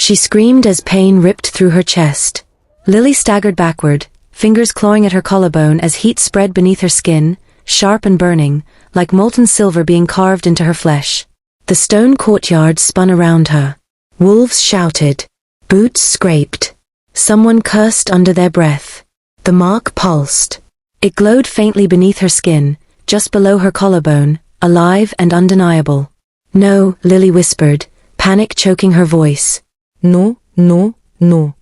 She screamed as pain ripped through her chest. Lily staggered backward, fingers clawing at her collarbone as heat spread beneath her skin, sharp and burning, like molten silver being carved into her flesh. The stone courtyard spun around her. Wolves shouted. Boots scraped. Someone cursed under their breath. The mark pulsed. It glowed faintly beneath her skin, just below her collarbone, alive and undeniable. No, Lily whispered, panic choking her voice. No, no, no.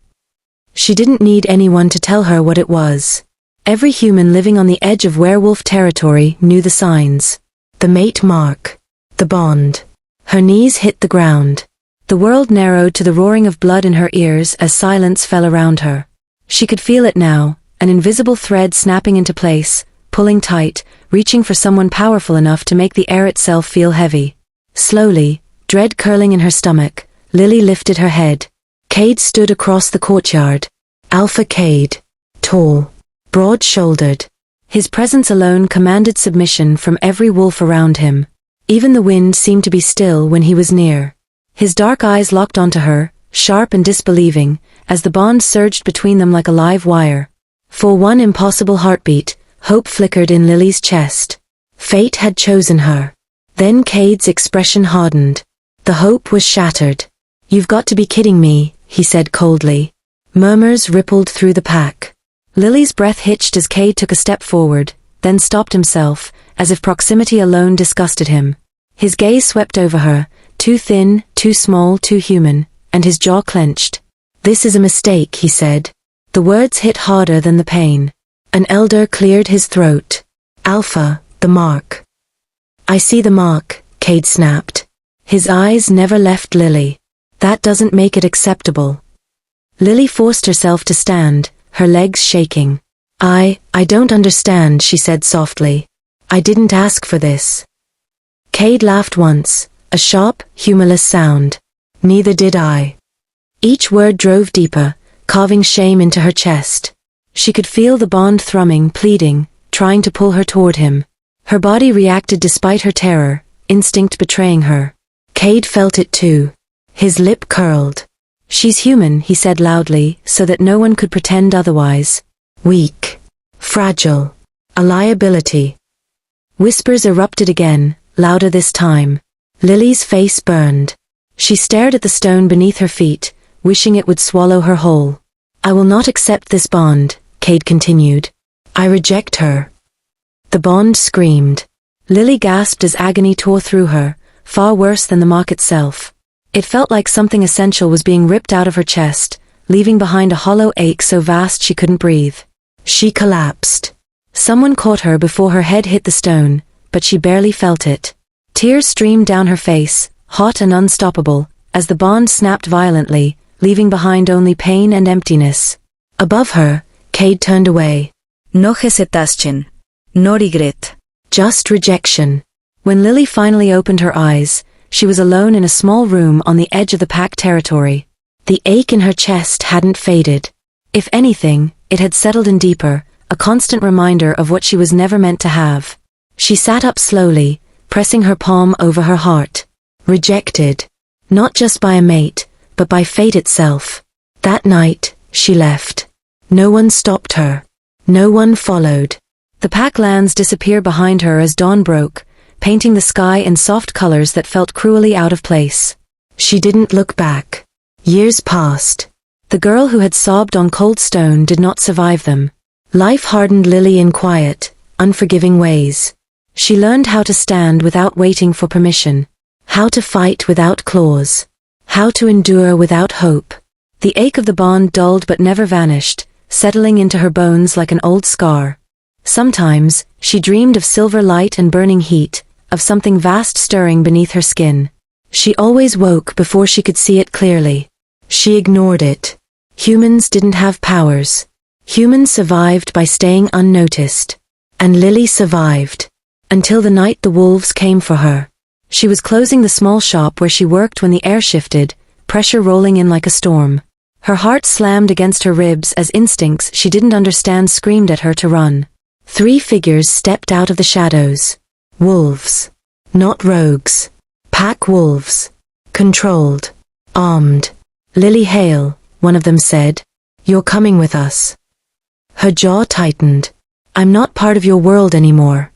She didn't need anyone to tell her what it was. Every human living on the edge of werewolf territory knew the signs. The mate mark. The bond. Her knees hit the ground. The world narrowed to the roaring of blood in her ears as silence fell around her. She could feel it now, an invisible thread snapping into place, pulling tight, reaching for someone powerful enough to make the air itself feel heavy. Slowly, dread curling in her stomach, Lily lifted her head. Cade stood across the courtyard. Alpha Cade. Tall. Broad-shouldered. His presence alone commanded submission from every wolf around him. Even the wind seemed to be still when he was near. His dark eyes locked onto her, sharp and disbelieving, as the bond surged between them like a live wire. For one impossible heartbeat, hope flickered in Lily's chest. Fate had chosen her. Then Cade's expression hardened. The hope was shattered. "You've got to be kidding me," he said coldly. Murmurs rippled through the pack. Lily's breath hitched as Cade took a step forward, then stopped himself, as if proximity alone disgusted him. His gaze swept over her, too thin, too small, too human, and his jaw clenched. "This is a mistake," he said. The words hit harder than the pain. An elder cleared his throat. "Alpha, the mark." "I see the mark," Cade snapped. His eyes never left Lily. "That doesn't make it acceptable." Lily forced herself to stand, her legs shaking. I don't understand," she said softly. "I didn't ask for this." Cade laughed once, a sharp, humorless sound. "Neither did I." Each word drove deeper, carving shame into her chest. She could feel the bond thrumming, pleading, trying to pull her toward him. Her body reacted despite her terror, instinct betraying her. Cade felt it too. His lip curled. "She's human," he said loudly, so that no one could pretend otherwise. "Weak. Fragile. A liability." Whispers erupted again, louder this time. Lily's face burned. She stared at the stone beneath her feet, wishing it would swallow her whole. "I will not accept this bond," Cade continued. "I reject her." The bond screamed. Lily gasped as agony tore through her, far worse than the mark itself. It felt like something essential was being ripped out of her chest, leaving behind a hollow ache so vast she couldn't breathe. She collapsed. Someone caught her before her head hit the stone, but she barely felt it. Tears streamed down her face, hot and unstoppable, as the bond snapped violently, leaving behind only pain and emptiness. Above her, Cade turned away. "No hesitation. No regret. Just rejection." When Lily finally opened her eyes, she was alone in a small room on the edge of the pack territory. The ache in her chest hadn't faded. If anything, it had settled in deeper, a constant reminder of what she was never meant to have. She sat up slowly, pressing her palm over her heart. Rejected. Not just by a mate, but by fate itself. That night, she left. No one stopped her. No one followed. The pack lands disappeared behind her as dawn broke, painting the sky in soft colors that felt cruelly out of place. She didn't look back. Years passed. The girl who had sobbed on cold stone did not survive them. Life hardened Lily in quiet, unforgiving ways. She learned how to stand without waiting for permission, how to fight without claws, how to endure without hope. The ache of the bond dulled but never vanished, settling into her bones like an old scar. Sometimes, she dreamed of silver light and burning heat, of something vast stirring beneath her skin. She always woke before she could see it clearly. She ignored it. Humans didn't have powers. Humans survived by staying unnoticed. And Lily survived. Until the night the wolves came for her. She was closing the small shop where she worked when the air shifted, pressure rolling in like a storm. Her heart slammed against her ribs as instincts she didn't understand screamed at her to run. 3 figures stepped out of the shadows. Wolves. Not rogues. Pack wolves. Controlled. Armed. Lily Hale, one of them said. You're coming with us. Her jaw tightened. I'm not part of your world anymore.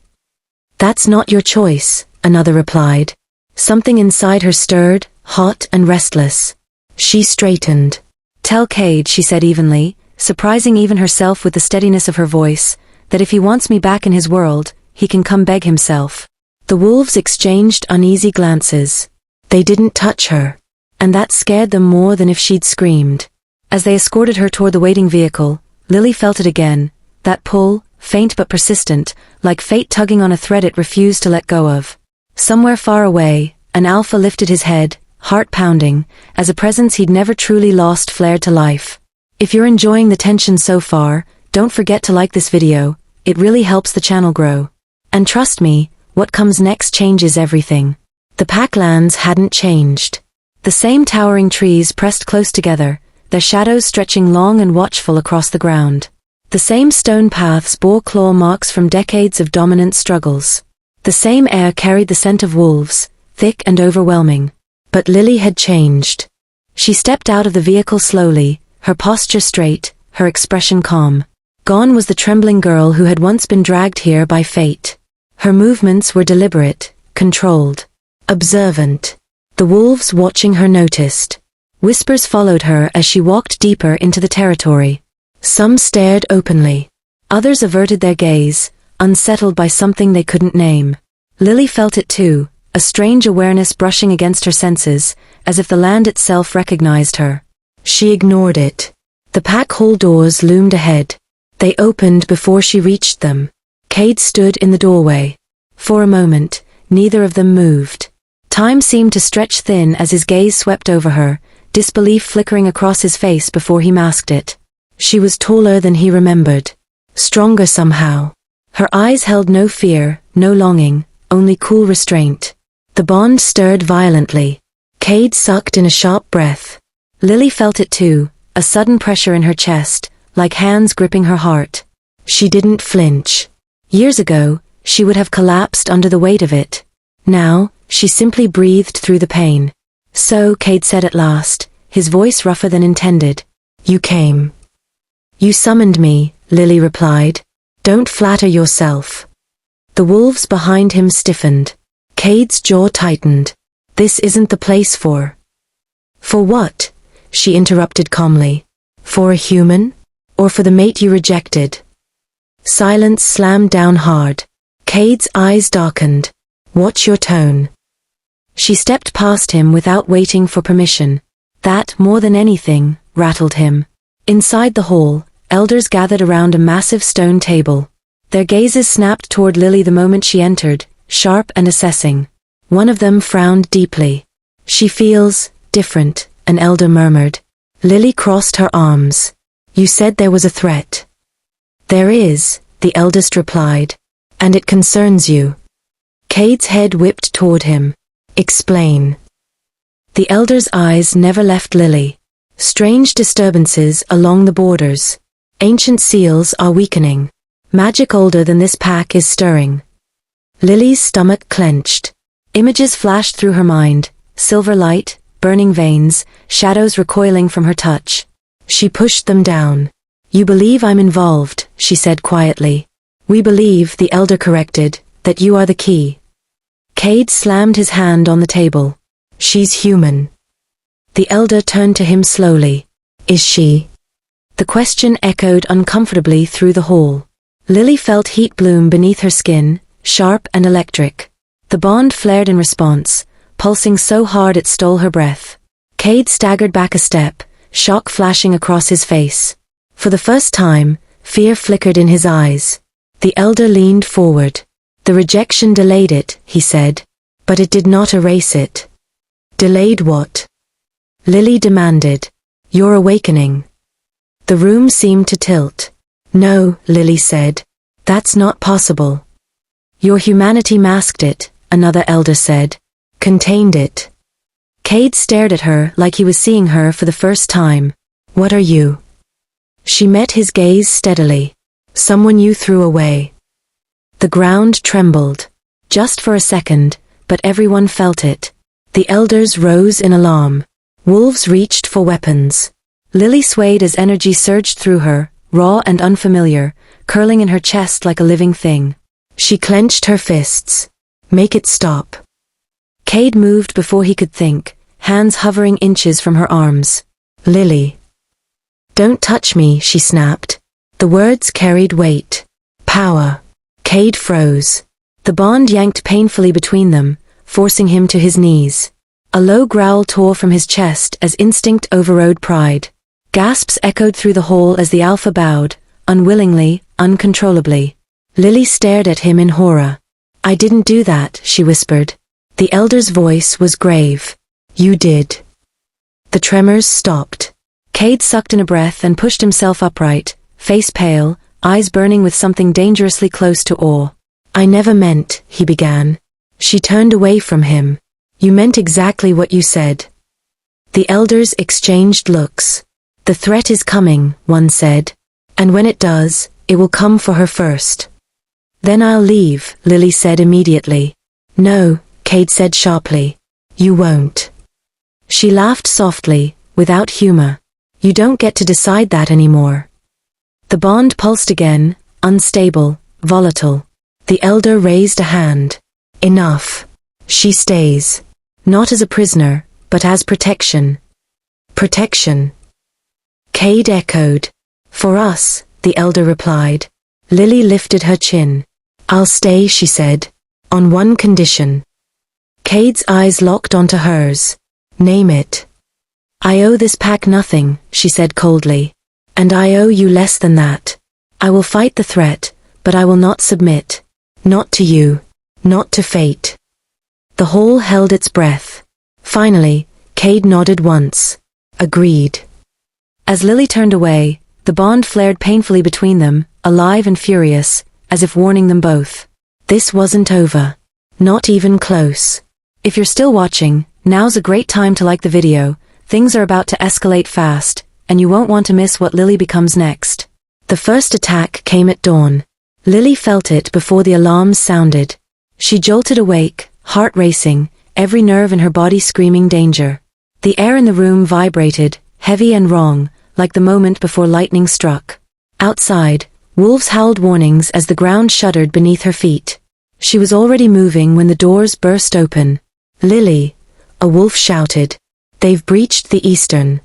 That's not your choice, another replied. Something inside her stirred, hot and restless. She straightened. Tell Cade, she said evenly, surprising even herself with the steadiness of her voice, that if he wants me back in his world, he can come beg himself. The wolves exchanged uneasy glances. They didn't touch her, and that scared them more than if she'd screamed. As they escorted her toward the waiting vehicle, Lily felt it again, that pull, faint but persistent, like fate tugging on a thread it refused to let go of. Somewhere far away, an alpha lifted his head, heart pounding, as a presence he'd never truly lost flared to life. If you're enjoying the tension so far, don't forget to like this video, it really helps the channel grow. And trust me, what comes next changes everything. The Packlands hadn't changed. The same towering trees pressed close together, their shadows stretching long and watchful across the ground. The same stone paths bore claw marks from decades of dominant struggles. The same air carried the scent of wolves, thick and overwhelming. But Lily had changed. She stepped out of the vehicle slowly, her posture straight, her expression calm. Gone was the trembling girl who had once been dragged here by fate. Her movements were deliberate, controlled, observant. The wolves watching her noticed. Whispers followed her as she walked deeper into the territory. Some stared openly. Others averted their gaze, unsettled by something they couldn't name. Lily felt it too, a strange awareness brushing against her senses, as if the land itself recognized her. She ignored it. The pack hall doors loomed ahead. They opened before she reached them. Cade stood in the doorway. For a moment, neither of them moved. Time seemed to stretch thin as his gaze swept over her, disbelief flickering across his face before he masked it. She was taller than he remembered. Stronger somehow. Her eyes held no fear, no longing, only cool restraint. The bond stirred violently. Cade sucked in a sharp breath. Lily felt it too, a sudden pressure in her chest, like hands gripping her heart. She didn't flinch. Years ago, she would have collapsed under the weight of it. Now, she simply breathed through the pain. So, Cade said at last, his voice rougher than intended. You came. You summoned me, Lily replied. Don't flatter yourself. The wolves behind him stiffened. Cade's jaw tightened. This isn't the place for... For what? She interrupted calmly. For a human? Or for the mate you rejected? Silence slammed down hard. Cade's eyes darkened. Watch your tone. She stepped past him without waiting for permission. That, more than anything, rattled him. Inside the hall, elders gathered around a massive stone table. Their gazes snapped toward Lily the moment she entered, sharp and assessing. One of them frowned deeply. She feels different, an elder murmured. Lily crossed her arms. You said there was a threat. There is, the eldest replied. And it concerns you. Cade's head whipped toward him. Explain. The elder's eyes never left Lily. Strange disturbances along the borders. Ancient seals are weakening. Magic older than this pack is stirring. Lily's stomach clenched. Images flashed through her mind, silver light, burning veins, shadows recoiling from her touch. She pushed them down. You believe I'm involved, she said quietly. We believe, the elder corrected, that you are the key. Cade slammed his hand on the table. She's human. The elder turned to him slowly. Is she? The question echoed uncomfortably through the hall. Lily felt heat bloom beneath her skin, sharp and electric. The bond flared in response, pulsing so hard it stole her breath. Cade staggered back a step, shock flashing across his face. For the first time, fear flickered in his eyes. The elder leaned forward. The rejection delayed it, he said. But it did not erase it. Delayed what? Lily demanded. Your awakening. The room seemed to tilt. No, Lily said. That's not possible. Your humanity masked it, another elder said. Contained it. Cade stared at her like he was seeing her for the first time. What are you? She met his gaze steadily. Someone you threw away. The ground trembled. Just for a second, but everyone felt it. The elders rose in alarm. Wolves reached for weapons. Lily swayed as energy surged through her, raw and unfamiliar, curling in her chest like a living thing. She clenched her fists. Make it stop. Cade moved before he could think, hands hovering inches from her arms. Lily. Don't touch me, she snapped. The words carried weight. Power. Cade froze. The bond yanked painfully between them, forcing him to his knees. A low growl tore from his chest as instinct overrode pride. Gasps echoed through the hall as the alpha bowed, unwillingly, uncontrollably. Lily stared at him in horror. I didn't do that, she whispered. The elder's voice was grave. You did. The tremors stopped. Cade sucked in a breath and pushed himself upright, face pale, eyes burning with something dangerously close to awe. I never meant, he began. She turned away from him. You meant exactly what you said. The elders exchanged looks. The threat is coming, one said. And when it does, it will come for her first. Then I'll leave, Lily said immediately. No, Cade said sharply. You won't. She laughed softly, without humor. You don't get to decide that anymore. The bond pulsed again, unstable, volatile. The elder raised a hand. Enough. She stays. Not as a prisoner, but as protection. Protection. Cade echoed. For us, the elder replied. Lily lifted her chin. I'll stay, she said. On one condition. Cade's eyes locked onto hers. Name it. I owe this pack nothing, she said coldly. And I owe you less than that. I will fight the threat, but I will not submit. Not to you. Not to fate. The hall held its breath. Finally, Cade nodded once. Agreed. As Lily turned away, the bond flared painfully between them, alive and furious, as if warning them both. This wasn't over. Not even close. If you're still watching, now's a great time to like the video. Things are about to escalate fast, and you won't want to miss what Lily becomes next. The first attack came at dawn. Lily felt it before the alarms sounded. She jolted awake, heart racing, every nerve in her body screaming danger. The air in the room vibrated, heavy and wrong, like the moment before lightning struck. Outside, wolves howled warnings as the ground shuddered beneath her feet. She was already moving when the doors burst open. Lily, a wolf shouted. They've breached the eastern.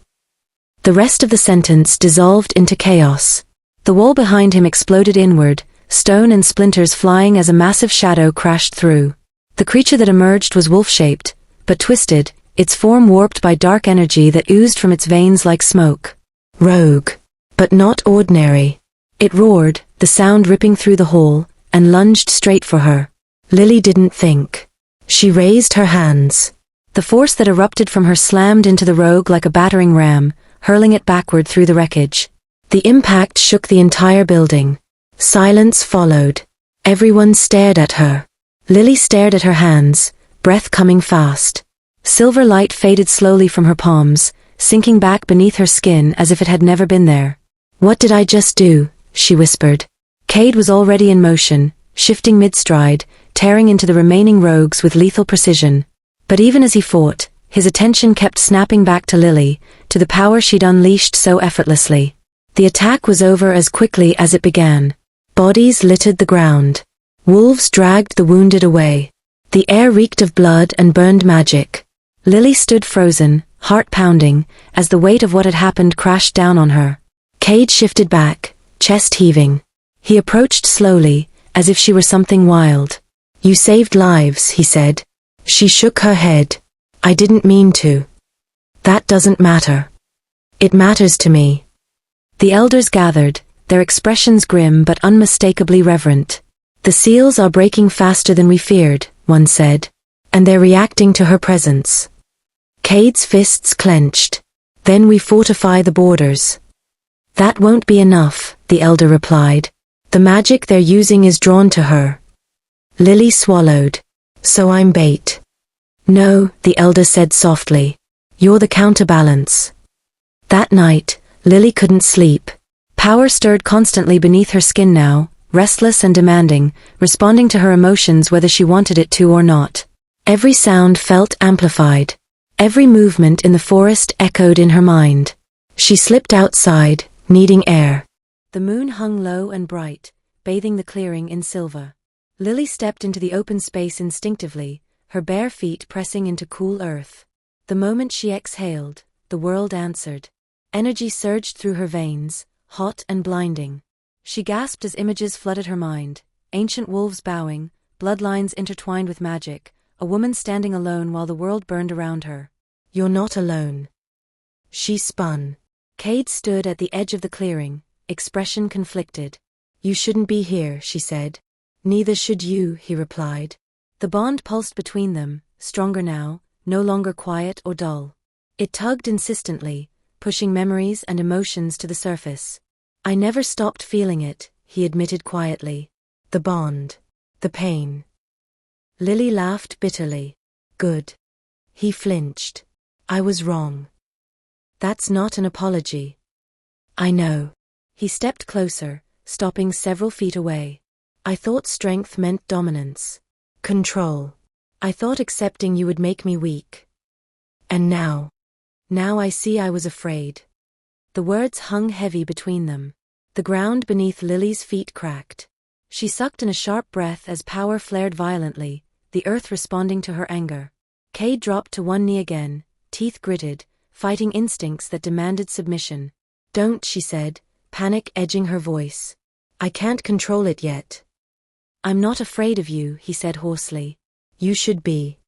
The rest of the sentence dissolved into chaos. The wall behind him exploded inward, stone and splinters flying as a massive shadow crashed through. The creature that emerged was wolf-shaped, but twisted, its form warped by dark energy that oozed from its veins like smoke. Rogue. But not ordinary. It roared, the sound ripping through the hall, and lunged straight for her. Lily didn't think. She raised her hands. The force that erupted from her slammed into the rogue like a battering ram, hurling it backward through the wreckage. The impact shook the entire building. Silence followed. Everyone stared at her. Lily stared at her hands, breath coming fast. Silver light faded slowly from her palms, sinking back beneath her skin as if it had never been there. What did I just do? She whispered. Cade was already in motion, shifting mid-stride, tearing into the remaining rogues with lethal precision. But even as he fought, his attention kept snapping back to Lily, to the power she'd unleashed so effortlessly. The attack was over as quickly as it began. Bodies littered the ground. Wolves dragged the wounded away. The air reeked of blood and burned magic. Lily stood frozen, heart pounding, as the weight of what had happened crashed down on her. Cade shifted back, chest heaving. He approached slowly, as if she were something wild. You saved lives, he said. She shook her head. I didn't mean to. That doesn't matter. It matters to me. The elders gathered, their expressions grim but unmistakably reverent. The seals are breaking faster than we feared, one said. And they're reacting to her presence. Cade's fists clenched. Then we fortify the borders. That won't be enough, the elder replied. The magic they're using is drawn to her. Lily swallowed. So I'm bait. No, the elder said softly. You're the counterbalance. That night, Lily couldn't sleep. Power stirred constantly beneath her skin now, restless and demanding, responding to her emotions whether she wanted it to or not. Every sound felt amplified. Every movement in the forest echoed in her mind. She slipped outside, needing air. The moon hung low and bright, bathing the clearing in silver. Lily stepped into the open space instinctively, her bare feet pressing into cool earth. The moment she exhaled, the world answered. Energy surged through her veins, hot and blinding. She gasped as images flooded her mind, ancient wolves bowing, bloodlines intertwined with magic, a woman standing alone while the world burned around her. "You're not alone." She spun. Cade stood at the edge of the clearing, expression conflicted. "You shouldn't be here," she said. "Neither should you," he replied. The bond pulsed between them, stronger now, no longer quiet or dull. It tugged insistently, pushing memories and emotions to the surface. "I never stopped feeling it," he admitted quietly. "The bond. The pain." Lily laughed bitterly. "Good." He flinched. "I was wrong." "That's not an apology." "I know." He stepped closer, stopping several feet away. "I thought strength meant dominance. Control. I thought accepting you would make me weak. And now I see I was afraid." The words hung heavy between them. The ground beneath Lily's feet cracked. She sucked in a sharp breath as power flared violently, the earth responding to her anger. Cade dropped to one knee again, teeth gritted, fighting instincts that demanded submission. "Don't," she said, panic edging her voice. "I can't control it yet." "I'm not afraid of you," he said hoarsely. "You should be."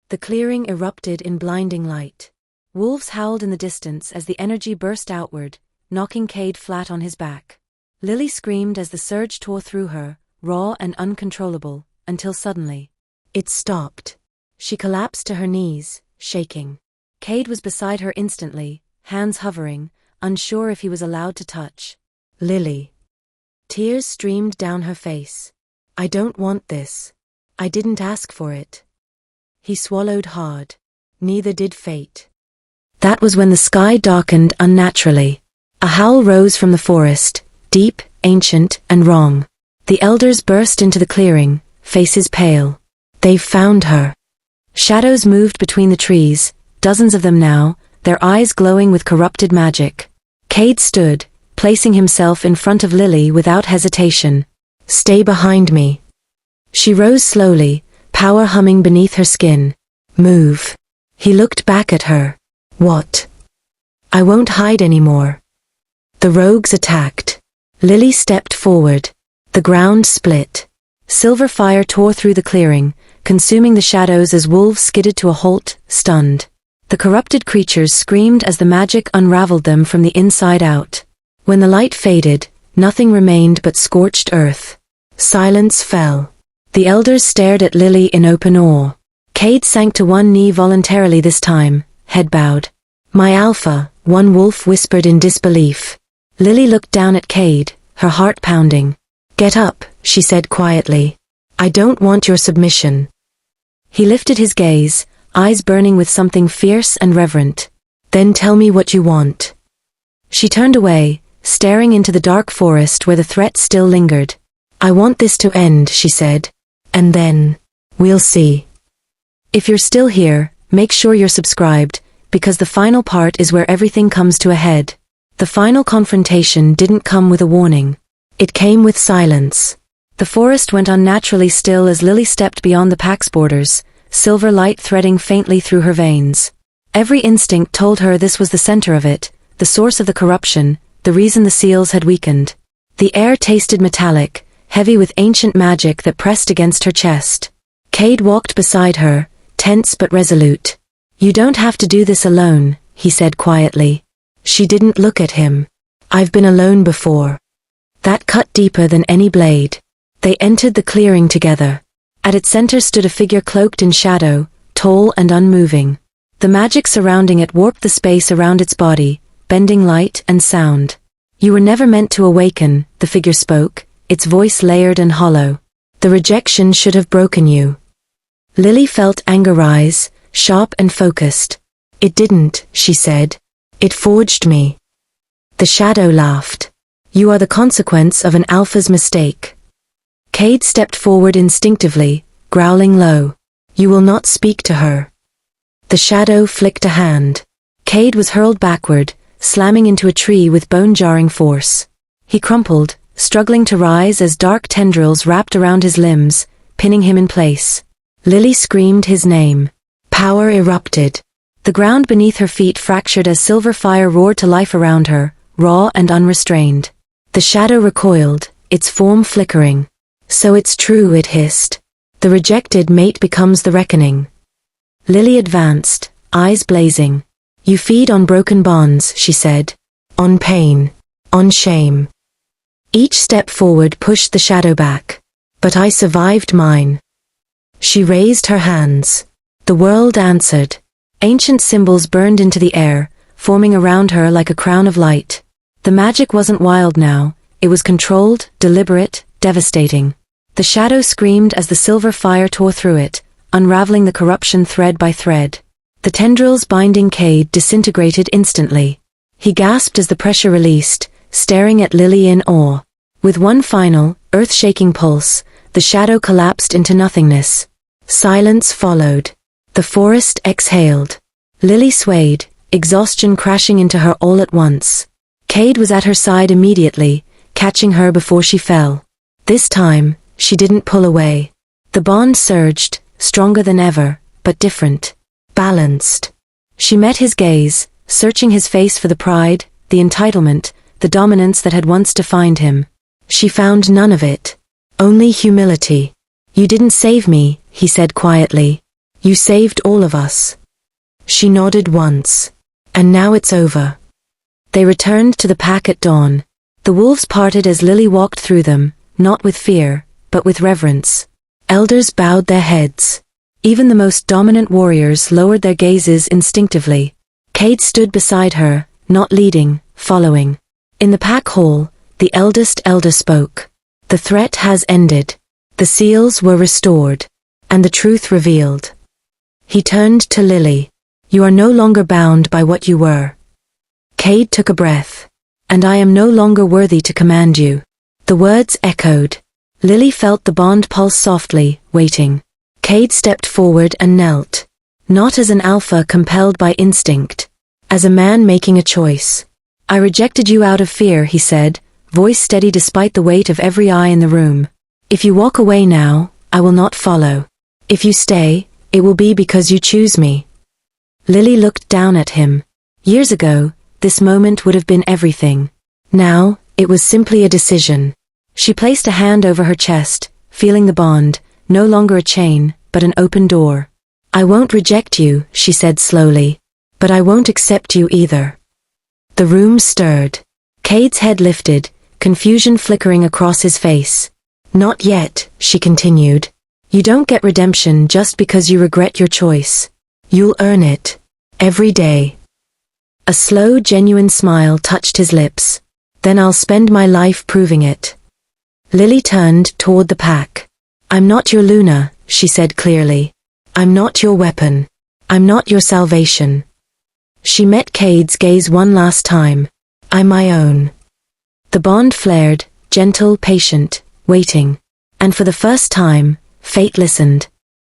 The clearing erupted in blinding light. Wolves howled in the distance as the energy burst outward, knocking Cade flat on his back. Lily screamed as the surge tore through her, raw and uncontrollable, until suddenly it stopped. She collapsed to her knees, shaking. Cade was beside her instantly, hands hovering, unsure if he was allowed to touch. "Lily." Tears streamed down her face. "I don't want this. I didn't ask for it." He swallowed hard. "Neither did fate." That was when the sky darkened unnaturally. A howl rose from the forest, deep, ancient, and wrong. The elders burst into the clearing, faces pale. "They've found her." Shadows moved between the trees, dozens of them now, their eyes glowing with corrupted magic. Cade stood, placing himself in front of Lily without hesitation. "Stay behind me." She rose slowly, power humming beneath her skin. "Move." He looked back at her. "What?" "I won't hide anymore." The rogues attacked. Lily stepped forward. The ground split. Silver fire tore through the clearing, consuming the shadows as wolves skidded to a halt, stunned. The corrupted creatures screamed as the magic unraveled them from the inside out. When the light faded, nothing remained but scorched earth. Silence fell. The elders stared at Lily in open awe. Cade sank to one knee voluntarily this time, head bowed. "My alpha," one wolf whispered in disbelief. Lily looked down at Cade, her heart pounding. "Get up," she said quietly. "I don't want your submission." He lifted his gaze, eyes burning with something fierce and reverent. "Then tell me what you want." She turned away, staring into the dark forest where the threat still lingered. "I want this to end," she said. "And then we'll see." If you're still here, make sure you're subscribed, because the final part is where everything comes to a head. The final confrontation didn't come with a warning. It came with silence. The forest went unnaturally still as Lily stepped beyond the pack's borders, silver light threading faintly through her veins. Every instinct told her this was the center of it, the source of the corruption, the reason the seals had weakened. The air tasted metallic, heavy with ancient magic that pressed against her chest. Cade walked beside her, tense but resolute. "You don't have to do this alone," he said quietly. She didn't look at him. "I've been alone before." That cut deeper than any blade. They entered the clearing together. At its center stood a figure cloaked in shadow, tall and unmoving. The magic surrounding it warped the space around its body, bending light and sound. "You were never meant to awaken," the figure spoke, its voice layered and hollow. "The rejection should have broken you." Lily felt anger rise, sharp and focused. "It didn't," she said. "It forged me." The shadow laughed. "You are the consequence of an alpha's mistake." Cade stepped forward instinctively, growling low. "You will not speak to her." The shadow flicked a hand. Cade was hurled backward, slamming into a tree with bone-jarring force. He crumpled, struggling to rise as dark tendrils wrapped around his limbs, pinning him in place. Lily screamed his name. Power erupted. The ground beneath her feet fractured as silver fire roared to life around her, raw and unrestrained. The shadow recoiled, its form flickering. So it's true, it hissed. The rejected mate becomes the reckoning. Lily advanced, eyes blazing. You feed on broken bonds, she said. On pain. On shame. Each step forward pushed the shadow back. But I survived mine. She raised her hands. The world answered. Ancient symbols burned into the air, forming around her like a crown of light. The magic wasn't wild now, it was controlled, deliberate, devastating. The shadow screamed as the silver fire tore through it, unraveling the corruption thread by thread. The tendrils binding Cade disintegrated instantly. He gasped as the pressure released, staring at Lily in awe. With one final, earth-shaking pulse, the shadow collapsed into nothingness. Silence followed. The forest exhaled. Lily swayed, exhaustion crashing into her all at once. Cade was at her side immediately, catching her before she fell. This time, she didn't pull away. The bond surged, stronger than ever, but different. Balanced. She met his gaze, searching his face for the pride, the entitlement, the dominance that had once defined him. She found none of it. Only humility. You didn't save me, he said quietly. You saved all of us. She nodded once. And now it's over. They returned to the pack at dawn. The wolves parted as Lily walked through them, not with fear, but with reverence. Elders bowed their heads. Even the most dominant warriors lowered their gazes instinctively. Cade stood beside her, not leading, following. In the pack hall, the eldest elder spoke. The threat has ended. The seals were restored. And the truth revealed. He turned to Lily. You are no longer bound by what you were. Cade took a breath. And I am no longer worthy to command you. The words echoed. Lily felt the bond pulse softly, waiting. Cade stepped forward and knelt. Not as an alpha compelled by instinct. As a man making a choice. I rejected you out of fear, he said, voice steady despite the weight of every eye in the room. If you walk away now, I will not follow. If you stay, it will be because you choose me. Lily looked down at him. Years ago, this moment would have been everything. Now, it was simply a decision. She placed a hand over her chest, feeling the bond, no longer a chain, but an open door. I won't reject you, she said slowly. But I won't accept you either. The room stirred. Cade's head lifted, confusion flickering across his face. Not yet, she continued. You don't get redemption just because you regret your choice. You'll earn it. Every day. A slow, genuine smile touched his lips. Then I'll spend my life proving it. Lily turned toward the pack. I'm not your Luna, she said clearly. I'm not your weapon. I'm not your salvation. She met Cade's gaze one last time. I'm my own. The bond flared, gentle, patient, waiting. And for the first time, fate listened.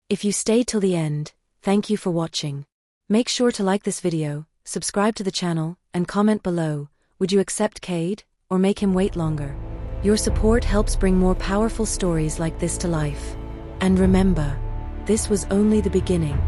If you stayed till the end, thank you for watching. Make sure to like this video, subscribe to the channel, and comment below. Would you accept Cade, or make him wait longer? Your support helps bring more powerful stories like this to life. And remember, this was only the beginning.